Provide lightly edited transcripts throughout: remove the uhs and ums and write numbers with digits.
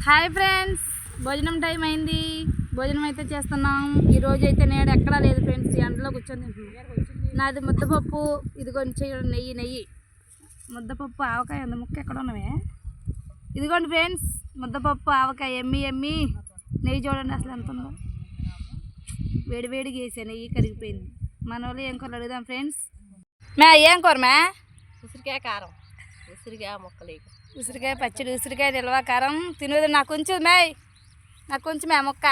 Hi friends, భోజనం time అయింది. భోజనం అయితే చేస్తున్నాం. ఈరోజు అయితే నేను ఎక్కడా లేదు ఫ్రెండ్స్, ఎండలో కూర్చొని తింటున్నాను. నాది ముద్దపప్పు, ఇదిగోండి చేయడం నెయ్యి ముద్దపప్పు ఆవకాయ ఉంది. ముక్క ఎక్కడ ఉన్నవే? ఇదిగోండి ఫ్రెండ్స్, ముద్దపప్పు ఆవకాయ ఎమ్మి నెయ్యి చూడండి అసలు ఎంత ఉందో. వేడివేడిగా వేసా, నెయ్యి కరిగిపోయింది. మన వాళ్ళు ఏం కూర అడుగుదాం ఫ్రెండ్స్. ఏం కూర ఉసిరికాయ కారం, ఉసిరికాయ ముక్కలు, ఉసిరికాయ పచ్చడి, ఉసిరికాయ నిల్వ కారం తినదు. నాకు కొంచెం నాకు కొంచెం ముక్క.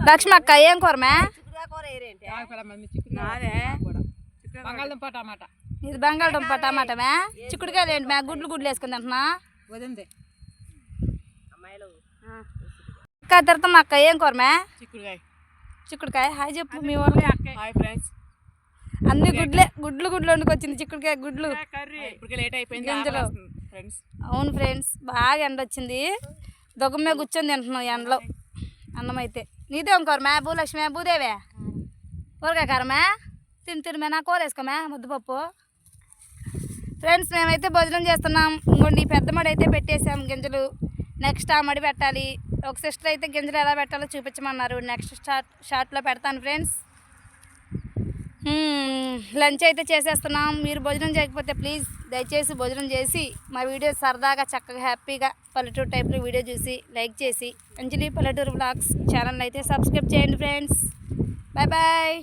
లక్ష్మి అక్క ఏం కూర ఇది? బంగాళదుంప టమాటా. చిక్కుడుకాయలు ఏంటి గుడ్లు వేసుకుని తింటున్నా. అక్క తిడతాం అక్క ఏం కూర చిక్కుడుకాయ. హాయ్ చెప్పు మీ వాళ్ళకి. అన్ని గుడ్లు వండుకొచ్చింది. చిక్కుడుకాయ గుడ్లు గింజలు. అవును ఫ్రెండ్స్, బాగా ఎండ వచ్చింది. దొగ్గమే కూర్చొని తింటున్నాం ఎండలో. అన్నం అయితే నీదే కూర భూలక్ష్మి భూదేవే ఊరకాయ కారమే తిని నా కూర వేసుకోమే ముద్దపప్పు. ఫ్రెండ్స్ మేమైతే భోజనం చేస్తున్నాం. ఇంకోండి పెద్ద మడి అయితే పెట్టేసాం గింజలు. నెక్స్ట్ ఆ మడి పెట్టాలి. ఒక సిస్టర్ అయితే గింజలు ఎలా పెట్టాలో చూపించమన్నారు. నెక్స్ట్ షార్ట్లో పెడతాను ఫ్రెండ్స్. లంచ్ అయితే చేసేస్తున్నాం. మీరు భోజనం చేయకపోతే ప్లీజ్ దయచేసి భోజనం చేసి మా వీడియో సరదాగా చక్కగా హ్యాపీగా పల్లెటూరు టైప్లో వీడియో చూసి లైక్ చేసి అంజలి పల్లెటూరు బ్లాగ్స్ ఛానల్ అయితే సబ్స్క్రైబ్ చేయండి ఫ్రెండ్స్. Bye bye.